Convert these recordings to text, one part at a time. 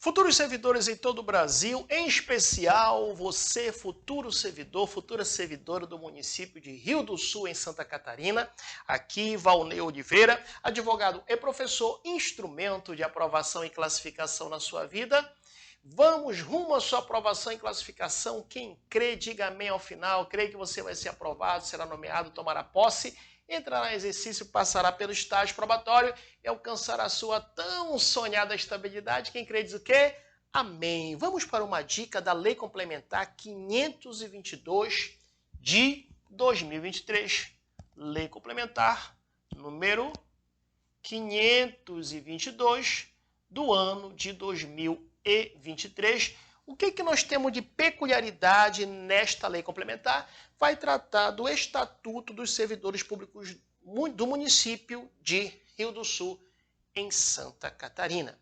Futuros servidores em todo o Brasil, em especial você, futuro servidor, futura servidora do município de Rio do Sul, em Santa Catarina. Aqui, Valnei Oliveira, advogado e professor, instrumento de aprovação e classificação na sua vida. Vamos rumo à sua aprovação e classificação. Quem crê, diga amém ao final. Crê que você vai ser aprovado, será nomeado, tomará posse, entrará em exercício, passará pelo estágio probatório e alcançará a sua tão sonhada estabilidade. Quem crê diz o quê? Amém. Vamos para uma dica da Lei Complementar 522 de 2023. Lei Complementar número 522 do ano de 2023. O que nós temos de peculiaridade nesta lei complementar? Vai tratar do Estatuto dos Servidores Públicos do município de Rio do Sul, em Santa Catarina.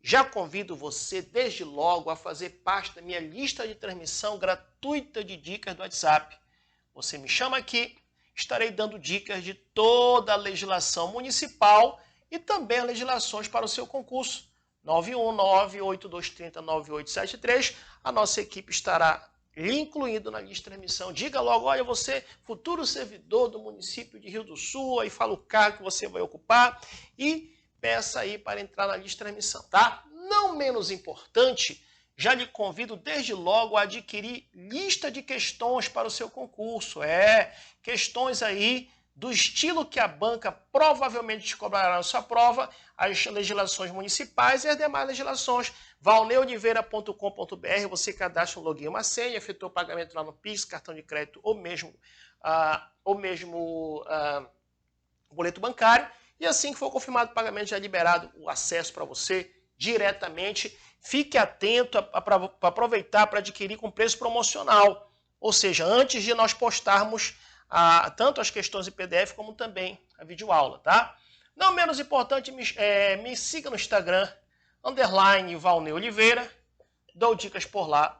Já convido você, desde logo, a fazer parte da minha lista de transmissão gratuita de dicas do WhatsApp. Você me chama aqui, estarei dando dicas de toda a legislação municipal e também as legislações para o seu concurso. 919-8230-9873. A nossa equipe estará lhe incluindo na lista de transmissão. Diga logo, olha, você, futuro servidor do município de Rio do Sul, aí fala o cargo que você vai ocupar e peça aí para entrar na lista de transmissão, tá? Não menos importante, já lhe convido desde logo a adquirir lista de questões para o seu concurso. Questões aí do estilo que a banca provavelmente te cobrará na sua prova, as legislações municipais e as demais legislações. valneioliveira.com.br, você cadastra um login e uma senha, efetua o pagamento lá no Pix, cartão de crédito ou mesmo boleto bancário, e assim que for confirmado o pagamento, já é liberado o acesso para você diretamente. Fique atento para aproveitar para adquirir com preço promocional, ou seja, antes de nós postarmos tanto as questões em PDF como também a videoaula, tá? Não menos importante, me siga no Instagram, _Valnei Oliveira, dou dicas por lá,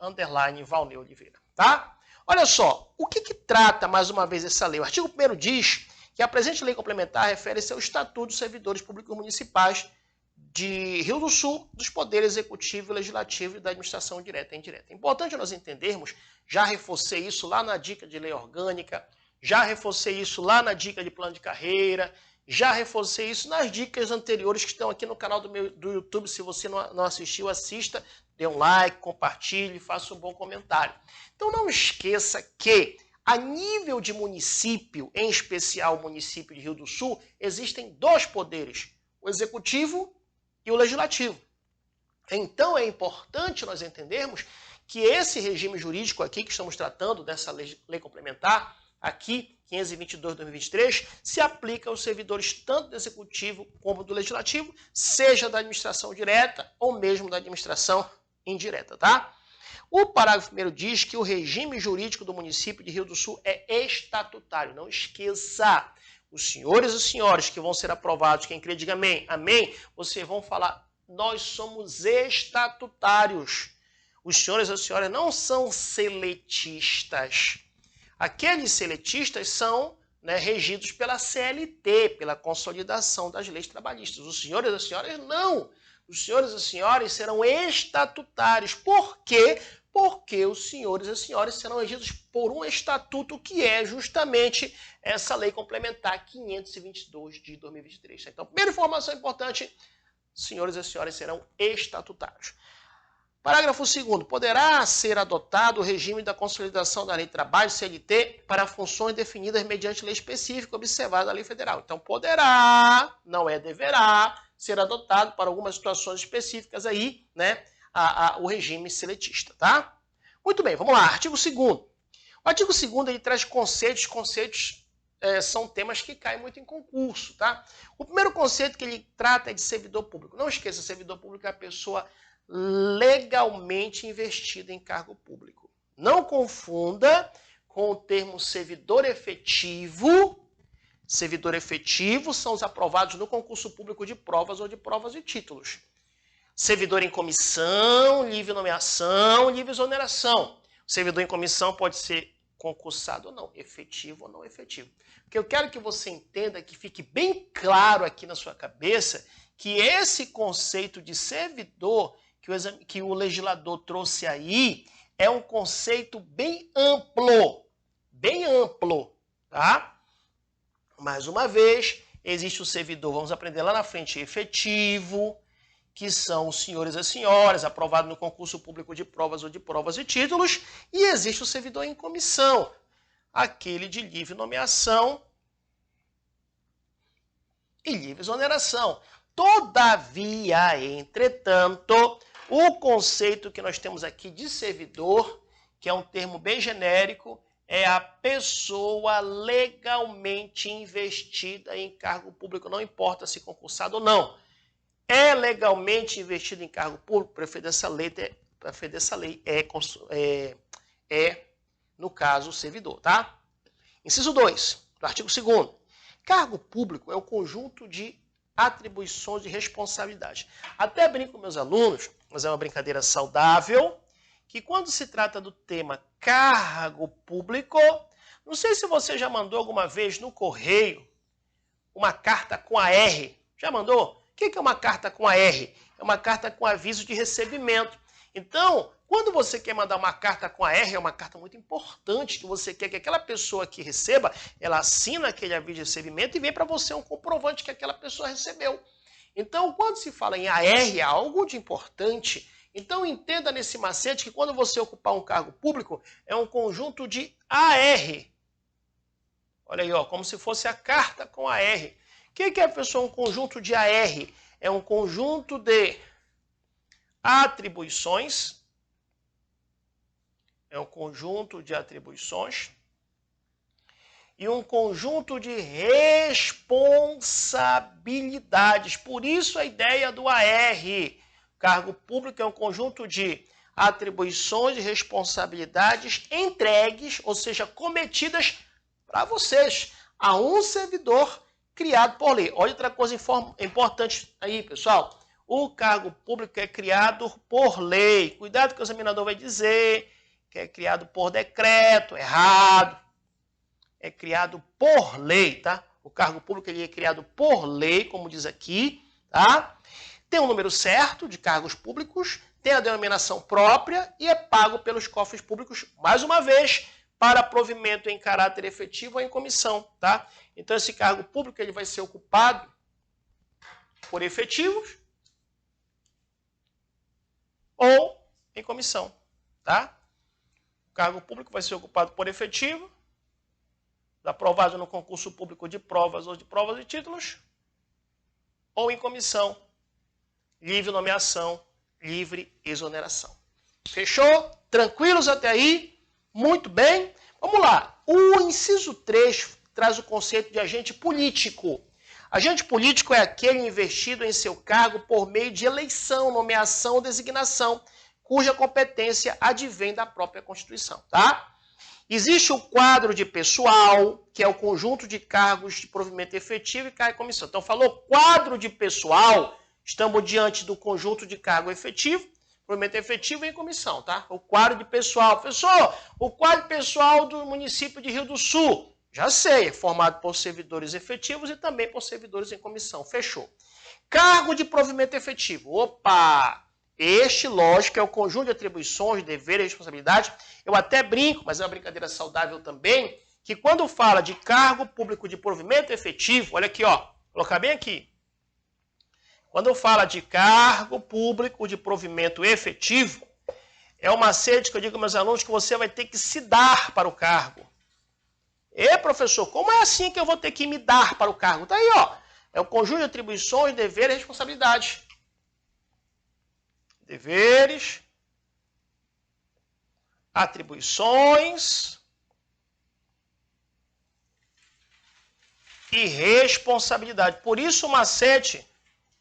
_Valnei Oliveira, tá? Olha só, o que trata mais uma vez essa lei? O artigo 1º diz que a presente lei complementar refere-se ao Estatuto dos Servidores Públicos Municipais de Rio do Sul, dos Poderes Executivo, Legislativo e da Administração Direta e Indireta. É importante nós entendermos, já reforcei isso lá na dica de lei orgânica, já reforcei isso lá na dica de plano de carreira, já reforcei isso nas dicas anteriores que estão aqui no canal do YouTube. Se você não assistiu, assista, dê um like, compartilhe, faça um bom comentário. Então não esqueça que a nível de município, em especial o município de Rio do Sul, existem dois poderes, o Executivo e o Legislativo. Então é importante nós entendermos que esse regime jurídico aqui que estamos tratando, dessa lei complementar, aqui, 522/2023, se aplica aos servidores tanto do Executivo como do Legislativo, seja da administração direta ou mesmo da administração indireta, tá? O parágrafo 1º diz que o regime jurídico do município de Rio do Sul é estatutário. Não esqueça, os senhores e senhoras que vão ser aprovados, quem crê diga amém, amém, vocês vão falar, nós somos estatutários. Os senhores e as senhoras não são seletistas. Aqueles seletistas são regidos pela CLT, pela consolidação das leis trabalhistas. Os senhores e as senhoras não. Os senhores e as senhoras serão estatutários. Por quê? Porque os senhores e as senhoras serão regidos por um estatuto que é justamente essa lei complementar 522 de 2023. Então, primeira informação importante, senhores e senhoras serão estatutários. Parágrafo 2º. Poderá ser adotado o regime da consolidação da Lei de Trabalho, CLT, para funções definidas mediante lei específica observada a lei federal. Então, poderá, não é deverá, ser adotado para algumas situações específicas aí, o regime seletista, tá? Muito bem, vamos lá. Artigo 2º. O artigo 2º ele traz conceitos. Conceitos são temas que caem muito em concurso, tá? O primeiro conceito que ele trata é de servidor público. Não esqueça, servidor público é a pessoa legalmente investida em cargo público. Não confunda com o termo servidor efetivo. Servidor efetivo são os aprovados no concurso público de provas ou de provas de títulos. Servidor em comissão, livre nomeação, livre exoneração. O servidor em comissão pode ser concursado ou não, efetivo ou não efetivo. O que eu quero que você entenda, que fique bem claro aqui na sua cabeça, que esse conceito de servidor que o legislador trouxe aí é um conceito bem amplo, tá? Mais uma vez, existe o servidor, vamos aprender lá na frente, efetivo, que são os senhores e as senhoras, aprovado no concurso público de provas ou de provas e títulos, e existe o servidor em comissão, aquele de livre nomeação e livre exoneração. Todavia, entretanto, o conceito que nós temos aqui de servidor, que é um termo bem genérico, é a pessoa legalmente investida em cargo público, não importa se concursado ou não. É legalmente investido em cargo público, para efeito dessa lei no caso, o servidor, tá? Inciso 2, do artigo 2º. Cargo público é o conjunto de atribuições de responsabilidade. Até brinco com meus alunos, mas é uma brincadeira saudável, que quando se trata do tema cargo público, não sei se você já mandou alguma vez no correio uma carta com AR. Já mandou? O que é uma carta com AR? É uma carta com aviso de recebimento. Então, quando você quer mandar uma carta com AR, é uma carta muito importante, que você quer que aquela pessoa que receba, ela assina aquele aviso de recebimento e vem para você um comprovante que aquela pessoa recebeu. Então, quando se fala em AR, é algo de importante. Então, entenda nesse macete que quando você ocupar um cargo público, é um conjunto de AR. Olha aí, ó, como se fosse a carta com AR. O que é, pessoal, um conjunto de AR? É um conjunto de atribuições. É um conjunto de atribuições. E um conjunto de responsabilidades. Por isso a ideia do AR. Cargo público é um conjunto de atribuições e responsabilidades entregues, ou seja, cometidas para vocês, a um servidor criado por lei. Olha outra coisa importante aí, pessoal. O cargo público é criado por lei. Cuidado que o examinador vai dizer que é criado por decreto. Errado. É criado por lei, tá? O cargo público ele é criado por lei, como diz aqui, tá? Tem um número certo de cargos públicos, tem a denominação própria e é pago pelos cofres públicos, mais uma vez, para provimento em caráter efetivo ou em comissão, tá? Então, esse cargo público ele vai ser ocupado por efetivos ou em comissão, tá? O cargo público vai ser ocupado por efetivo, aprovado no concurso público de provas ou de provas e títulos, ou em comissão, livre nomeação, livre exoneração. Fechou? Tranquilos até aí? Muito bem. Vamos lá. O inciso 3 traz o conceito de agente político. Agente político é aquele investido em seu cargo por meio de eleição, nomeação ou designação, cuja competência advém da própria Constituição, tá? Existe o quadro de pessoal, que é o conjunto de cargos de provimento efetivo e cargo de comissão. Então, falou quadro de pessoal, estamos diante do conjunto de cargo efetivo, provimento efetivo e em comissão, tá? O quadro de pessoal. Professor, o quadro de pessoal do município de Rio do Sul, já sei, é formado por servidores efetivos e também por servidores em comissão. Fechou. Cargo de provimento efetivo. Opa! Este, lógico, é o conjunto de atribuições, deveres e responsabilidades. Eu até brinco, mas é uma brincadeira saudável também, que quando fala de cargo público de provimento efetivo, olha aqui, ó, vou colocar bem aqui. Quando fala de cargo público de provimento efetivo, é um macete que eu digo aos meus alunos que você vai ter que se dar para o cargo. Professor, como é assim que eu vou ter que me dar para o cargo? Tá aí, ó. É o conjunto de atribuições, deveres e responsabilidades. Deveres, atribuições e responsabilidade. Por isso o macete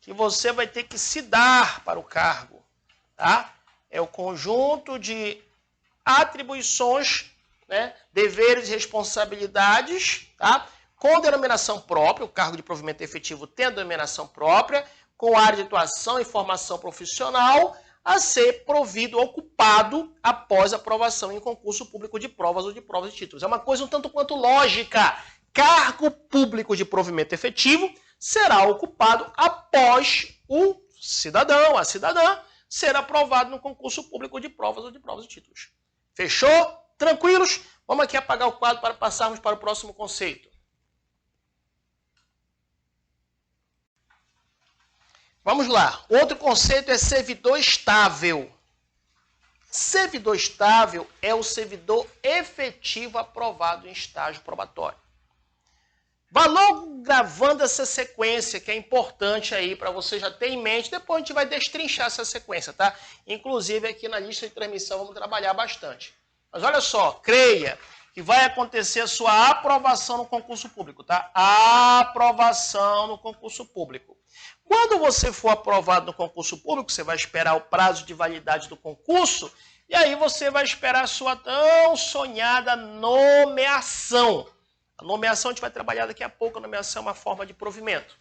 que você vai ter que se dar para o cargo, tá? É o conjunto de atribuições, né, deveres e responsabilidades, tá? Com denominação própria, o cargo de provimento efetivo tem a denominação própria, com área de atuação e formação profissional, a ser provido, ocupado após aprovação em concurso público de provas ou de provas de títulos. É uma coisa um tanto quanto lógica. Cargo público de provimento efetivo será ocupado após o cidadão, a cidadã, ser aprovado no concurso público de provas ou de provas e títulos. Fechou? Tranquilos? Vamos aqui apagar o quadro para passarmos para o próximo conceito. Vamos lá. Outro conceito é servidor estável. Servidor estável é o servidor efetivo aprovado em estágio probatório. Vá logo gravando essa sequência, que é importante aí para você já ter em mente. Depois a gente vai destrinchar essa sequência, tá? Inclusive aqui na lista de transmissão vamos trabalhar bastante. Mas olha só, creia que vai acontecer a sua aprovação no concurso público, tá? Aprovação no concurso público. Quando você for aprovado no concurso público, você vai esperar o prazo de validade do concurso e aí você vai esperar a sua tão sonhada nomeação. A nomeação a gente vai trabalhar daqui a pouco, a nomeação é uma forma de provimento.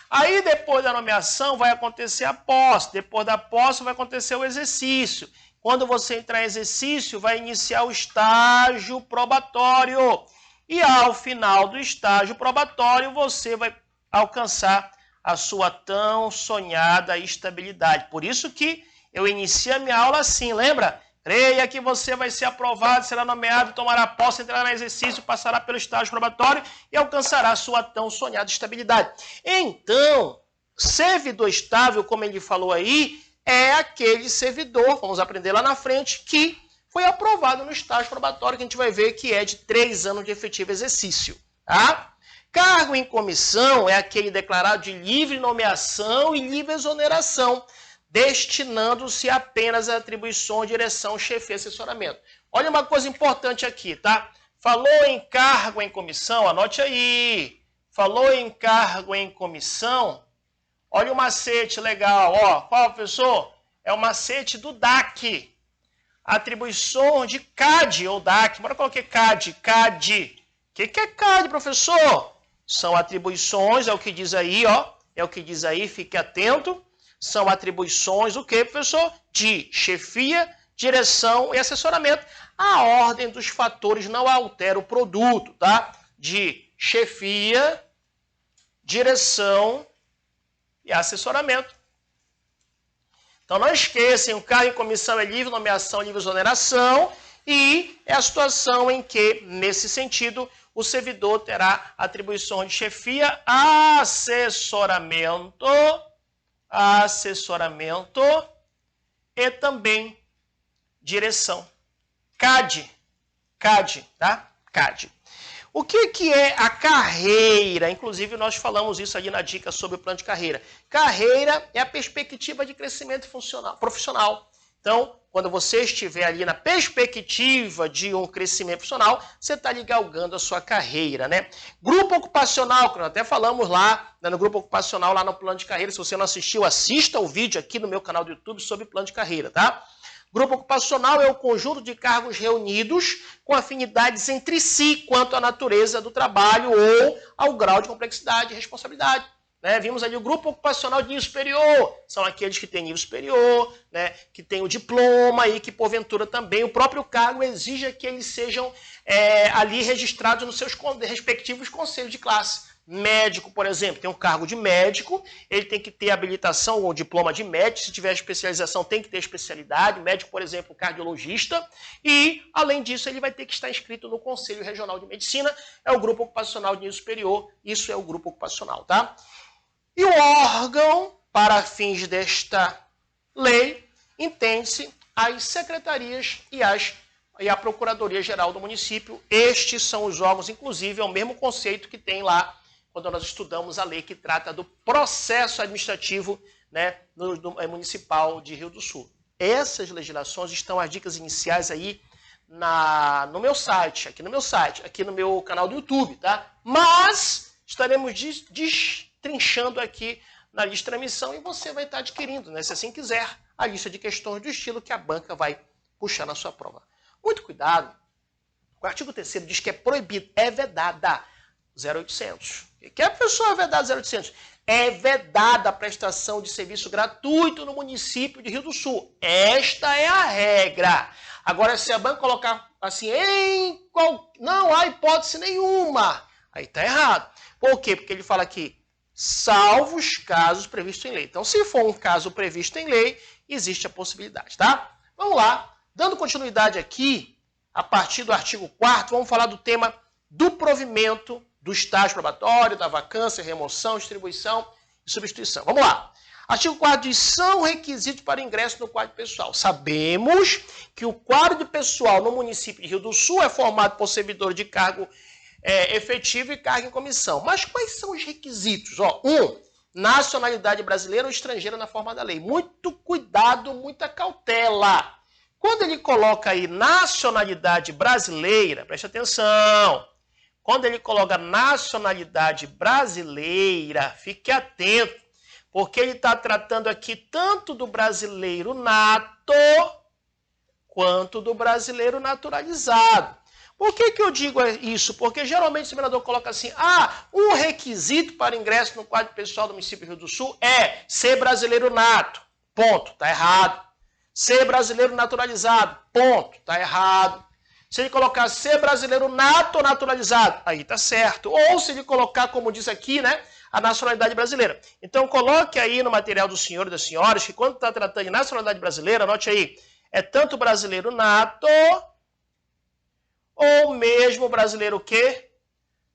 Aí depois da nomeação vai acontecer a posse, depois da posse vai acontecer o exercício. Quando você entrar em exercício, vai iniciar o estágio probatório. E ao final do estágio probatório, você vai alcançar a sua tão sonhada estabilidade. Por isso que eu inicio a minha aula assim, lembra? Creia que você vai ser aprovado, será nomeado, tomará posse, entrará em exercício, passará pelo estágio probatório e alcançará a sua tão sonhada estabilidade. Então, servidor estável, como ele falou aí, é aquele servidor, vamos aprender lá na frente, que foi aprovado no estágio probatório, que a gente vai ver que é de 3 anos de efetivo exercício. Tá? Cargo em comissão é aquele declarado de livre nomeação e livre exoneração, destinando-se apenas a atribuições, direção, chefia e assessoramento. Olha uma coisa importante aqui, tá? Falou em cargo em comissão, anote aí. Falou em cargo em comissão, olha o macete legal. Ó, qual, professor? É o macete do DAC. Atribuições de CAD ou DAC. Bora colocar CAD. CAD. O que é CAD, professor? São atribuições, é o que diz aí, ó. É o que diz aí, fique atento. São atribuições, o que, professor? De chefia, direção e assessoramento. A ordem dos fatores não altera o produto, tá? De chefia, direção e assessoramento. Então não esqueçam, o cargo em comissão é livre nomeação, livre exoneração, e é a situação em que, nesse sentido, o servidor terá atribuições de chefia, assessoramento e também direção. CAD, tá? CAD. O que é a carreira? Inclusive, nós falamos isso ali na dica sobre o plano de carreira. Carreira é a perspectiva de crescimento profissional. Então, quando você estiver ali na perspectiva de um crescimento profissional, você está ali galgando a sua carreira, né? Grupo ocupacional, que nós até falamos lá, né, no grupo ocupacional, lá no plano de carreira. Se você não assistiu, assista o vídeo aqui no meu canal do YouTube sobre plano de carreira, tá? Grupo ocupacional é o conjunto de cargos reunidos com afinidades entre si quanto à natureza do trabalho ou ao grau de complexidade e responsabilidade. Né? Vimos ali o grupo ocupacional de nível superior, são aqueles que têm nível superior, né? Que têm o diploma e que, porventura, também o próprio cargo exige que eles sejam ali registrados nos seus respectivos conselhos de classe. Médico, por exemplo, tem um cargo de médico, ele tem que ter habilitação ou diploma de médico, se tiver especialização tem que ter especialidade, médico, por exemplo, cardiologista, e, além disso, ele vai ter que estar inscrito no Conselho Regional de Medicina, é o grupo ocupacional de nível superior, isso é o grupo ocupacional, tá? E o órgão, para fins desta lei, entende-se as secretarias e a Procuradoria-Geral do município. Estes são os órgãos, inclusive, é o mesmo conceito que tem lá quando nós estudamos a lei que trata do processo administrativo, né, municipal de Rio do Sul. Essas legislações estão as dicas iniciais aí no meu site, aqui no meu canal do YouTube, tá? Mas estaremos destrinchando aqui na lista de transmissão e você vai estar adquirindo, né, se assim quiser, a lista de questões do estilo que a banca vai puxar na sua prova. Muito cuidado. O artigo 3º diz que é proibido, é vedada 0800. O que é, professor, é vedado 0800? É vedada a prestação de serviço gratuito no município de Rio do Sul. Esta é a regra. Agora, se a banca colocar assim, não há hipótese nenhuma, aí está errado. Por quê? Porque ele fala que salvo os casos previstos em lei. Então, se for um caso previsto em lei, existe a possibilidade, tá? Vamos lá. Dando continuidade aqui, a partir do artigo 4º, vamos falar do tema do provimento do estágio probatório, da vacância, remoção, distribuição e substituição. Vamos lá. Artigo 4º diz, são requisitos para ingresso no quadro pessoal. Sabemos que o quadro de pessoal no município de Rio do Sul é formado por servidores de cargo efetivo e cargo em comissão. Mas quais são os requisitos? 1. Nacionalidade brasileira ou estrangeira na forma da lei. Muito cuidado, muita cautela. Quando ele coloca aí nacionalidade brasileira, preste atenção. Quando ele coloca nacionalidade brasileira, fique atento, porque ele está tratando aqui tanto do brasileiro nato quanto do brasileiro naturalizado. Por que eu digo isso? Porque geralmente o examinador coloca assim, um requisito para ingresso no quadro pessoal do município do Rio do Sul é ser brasileiro nato. Ponto, está errado. Ser brasileiro naturalizado. Ponto, está errado. Se ele colocar ser brasileiro nato ou naturalizado, aí está certo. Ou se ele colocar, como diz aqui, né, a nacionalidade brasileira. Então coloque aí no material do senhor e das senhoras que quando está tratando de nacionalidade brasileira, anote aí, é tanto brasileiro nato ou mesmo brasileiro o quê?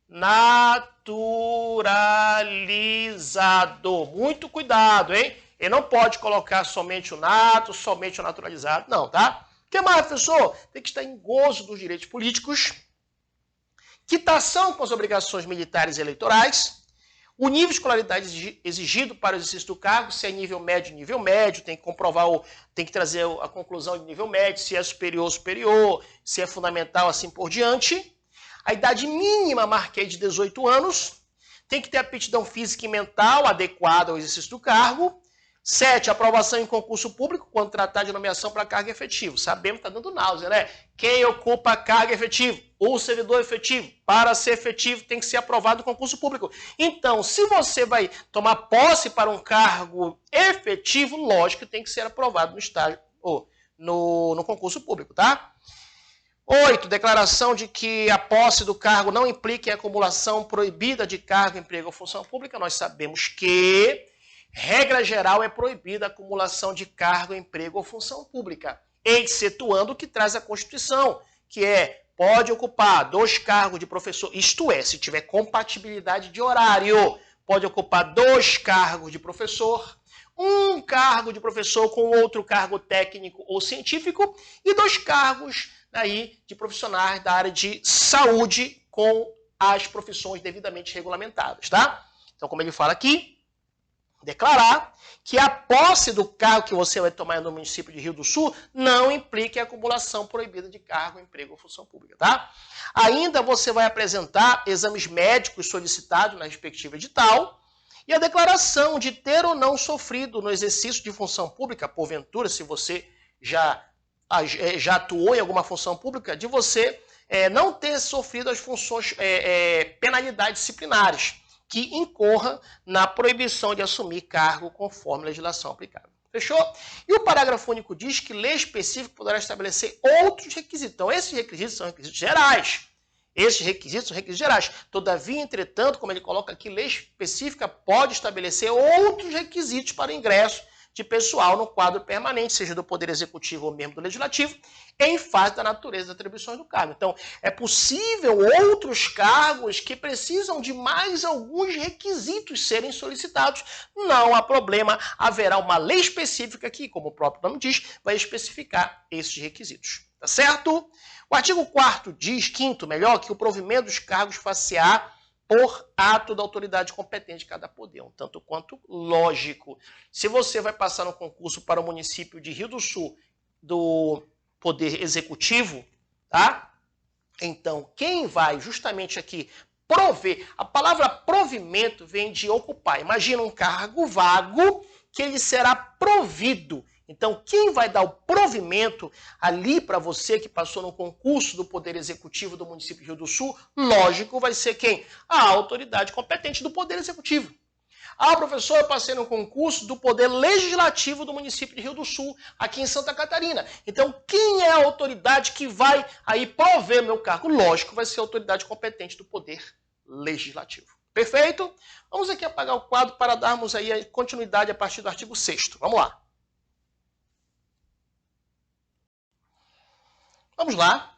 Naturalizado. Muito cuidado, hein? Ele não pode colocar somente o nato, somente o naturalizado, não, tá? O que mais, professor? Tem que estar em gozo dos direitos políticos, quitação com as obrigações militares e eleitorais, o nível de escolaridade exigido para o exercício do cargo, se é nível médio, tem que comprovar, tem que trazer a conclusão de nível médio, se é superior, se é fundamental, assim por diante. A idade mínima marquei de 18 anos, tem que ter aptidão física e mental adequada ao exercício do cargo. 7. Aprovação em concurso público quando tratar de nomeação para cargo efetivo. Sabemos que está dando náusea, né? Quem ocupa a carga efetivo? O servidor efetivo. Para ser efetivo tem que ser aprovado no concurso público. Então, se você vai tomar posse para um cargo efetivo, lógico que tem que ser aprovado no estágio ou no concurso público, tá? 8. Declaração de que a posse do cargo não implica em acumulação proibida de cargo, emprego ou função pública. Nós sabemos que regra geral é proibida a acumulação de cargo, emprego ou função pública, excetuando o que traz a Constituição, que pode ocupar 2 cargos de professor, isto é, se tiver compatibilidade de horário, pode ocupar 2 cargos de professor, 1 cargo de professor com outro cargo técnico ou científico e 2 cargos aí de profissionais da área de saúde com as profissões devidamente regulamentadas, tá? Então, como ele fala aqui, declarar que a posse do cargo que você vai tomar no município de Rio do Sul não implica em acumulação proibida de cargo, emprego ou função pública, tá? Ainda você vai apresentar exames médicos solicitados na respectiva edital e a declaração de ter ou não sofrido no exercício de função pública, porventura, se você já atuou em alguma função pública, de você não ter sofrido as funções, penalidades disciplinares, que incorra na proibição de assumir cargo conforme a legislação aplicável. Fechou? E o parágrafo único diz que lei específica poderá estabelecer outros requisitos. Então, esses requisitos são requisitos gerais. Esses requisitos são requisitos gerais. Todavia, entretanto, como ele coloca aqui, lei específica pode estabelecer outros requisitos para ingresso de pessoal no quadro permanente, seja do Poder Executivo ou mesmo do Legislativo, em face da natureza das atribuições do cargo. Então, é possível outros cargos que precisam de mais alguns requisitos serem solicitados. Não há problema, haverá uma lei específica que, como o próprio nome diz, vai especificar esses requisitos. Tá certo? O artigo 4º diz, que o provimento dos cargos far-se-á por ato da autoridade competente de cada poder, um tanto quanto lógico. Se você vai passar no concurso para o município de Rio do Sul do Poder Executivo, tá? Então, quem vai justamente aqui prover, a palavra provimento vem de ocupar. Imagina um cargo vago que ele será provido. Então, quem vai dar o provimento ali para você que passou no concurso do Poder Executivo do município de Rio do Sul, lógico, vai ser quem? A autoridade competente do Poder Executivo. Professor, eu passei no concurso do Poder Legislativo do município de Rio do Sul, aqui em Santa Catarina. Então, quem é a autoridade que vai aí prover meu cargo? Lógico, vai ser a autoridade competente do Poder Legislativo. Perfeito? Vamos aqui apagar o quadro para darmos aí a continuidade a partir do artigo 6º. Vamos lá. Vamos lá.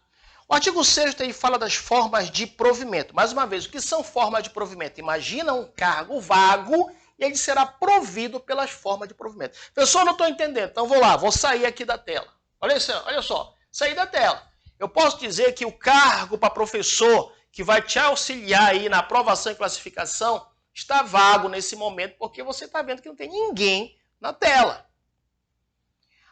O artigo 6º aí fala das formas de provimento. Mais uma vez, o que são formas de provimento? Imagina um cargo vago e ele será provido pelas formas de provimento. Pessoal, não estou entendendo. Então vou lá, vou sair aqui da tela. Olha só, sair da tela. Eu posso dizer que o cargo para professor que vai te auxiliar aí na aprovação e classificação está vago nesse momento porque você está vendo que não tem ninguém na tela.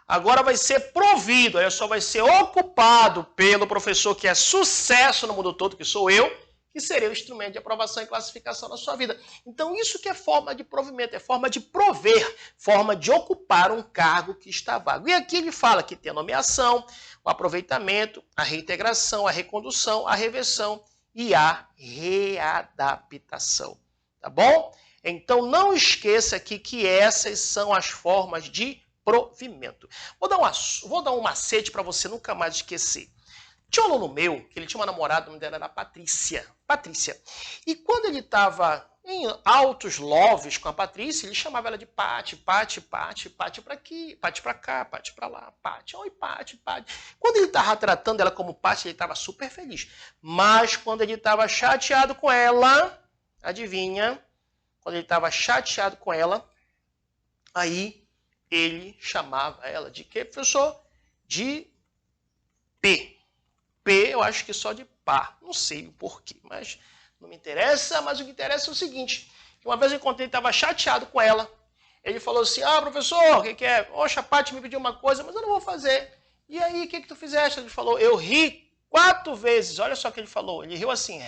Agora vai ser provido, olha só, vai ser ocupado pelo professor que é sucesso no mundo todo, que sou eu, que seria o instrumento de aprovação e classificação na sua vida. Então isso que é forma de provimento, é forma de prover, forma de ocupar um cargo que está vago. E aqui ele fala que tem a nomeação, o aproveitamento, a reintegração, a recondução, a reversão e a readaptação. Tá bom? Então não esqueça aqui que essas são as formas de provimento. Vou dar um macete para você nunca mais esquecer. Tinha um aluno meu, que ele tinha uma namorada, o nome dela era Patrícia. E quando ele estava em altos loves com a Patrícia, ele chamava ela de Pati para aqui, Pati para cá, Pati para lá, Pati, oi Pati. Quando ele estava tratando ela como Pati, ele estava super feliz. Mas quando ele estava chateado com ela, adivinha? Quando ele estava chateado com ela, aí ele chamava ela de quê, professor? De P. P, eu acho que só de pá. Não sei o porquê, mas não me interessa. Mas o que interessa é o seguinte. Uma vez eu encontrei, ele estava chateado com ela. Ele falou assim, professor, o que é? Poxa, a Paty me pediu uma coisa, mas eu não vou fazer. E aí, o que tu fizeste? Ele falou, eu ri 4 vezes. Olha só o que ele falou. Ele riu assim,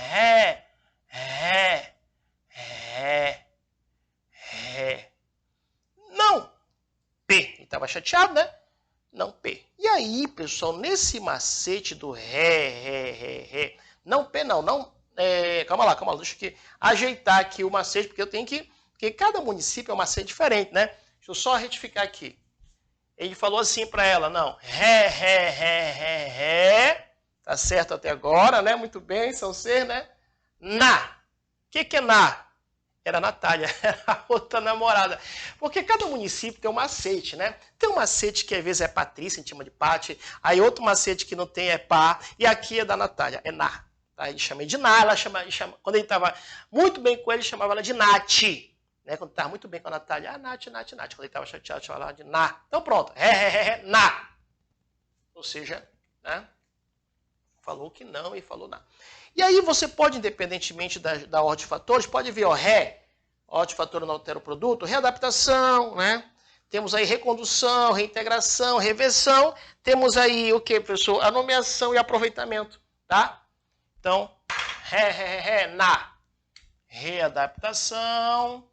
não, P. Ele estava chateado, né? Não P. E aí, pessoal, nesse macete do ré, não P não, calma lá, deixa eu ajeitar aqui o macete, porque eu tenho que, porque cada município é um macete diferente, né? Deixa eu só retificar aqui. Ele falou assim para ela, não, ré, tá certo até agora, né? Muito bem, são ser, né? Na. O que é na? Era a Natália, era a outra namorada. Porque cada município tem um macete, né? Tem um macete que às vezes é Patrícia, a gente chama de Pati. Aí outro macete que não tem é Pá. E aqui é da Natália, é Na. Tá? Ele chama de Na, ela chama, quando ele estava muito bem com ele, chamava ela de Nath. Né? Quando estava muito bem com a Natália, Nath. Quando ele estava chateado, chamava ela de Na. Então pronto, Na. Ou seja, né? Falou que não e falou não. E aí você pode, independentemente da ordem de fatores, pode ver, ordem de fator não altera o produto, readaptação, né? Temos aí recondução, reintegração, reversão. Temos aí o que, professor? A nomeação e aproveitamento, tá? Então, na. Readaptação.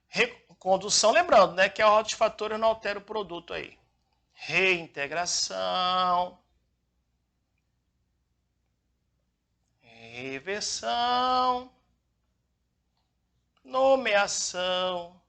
Recondução, lembrando, né, que a ordem de fatores não altera o produto aí. Reintegração, reversão, nomeação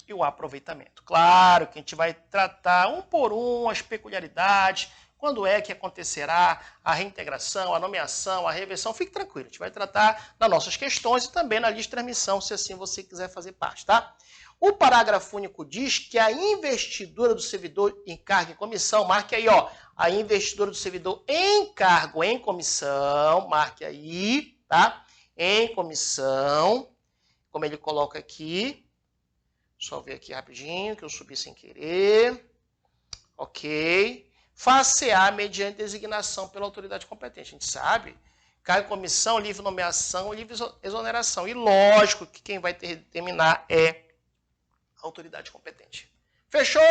e o aproveitamento. Claro que a gente vai tratar um por um as peculiaridades, quando é que acontecerá a reintegração, a nomeação, a reversão. Fique tranquilo, a gente vai tratar nas nossas questões e também na lista de transmissão, se assim você quiser fazer parte, tá? O parágrafo único diz que a investidura do servidor em cargo em comissão, marque aí, a investidura do servidor em cargo em comissão, marque aí, tá? Em comissão, como ele coloca aqui, só ver aqui rapidinho, que eu subi sem querer, ok, far-se-á mediante designação pela autoridade competente. A gente sabe, cargo em comissão, livre nomeação, livre exoneração, e lógico que quem vai determinar é autoridade competente. Fechou?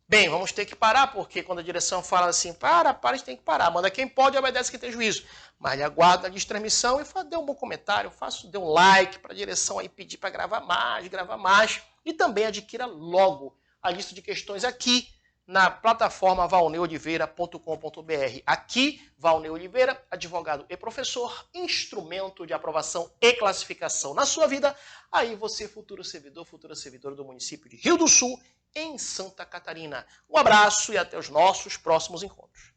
Bem, vamos ter que parar, porque quando a direção fala assim, para, a gente tem que parar. Manda quem pode, obedece quem tem juízo. Mas ele aguarda a lista de transmissão e dê um bom comentário, dê um like para a direção aí pedir para gravar mais. E também adquira logo a lista de questões aqui na plataforma valneoliveira.com.br. Aqui, Valnei Oliveira, advogado e professor, instrumento de aprovação e classificação na sua vida. Aí você, futuro servidor, futura servidora do município de Rio do Sul, em Santa Catarina. Um abraço e até os nossos próximos encontros.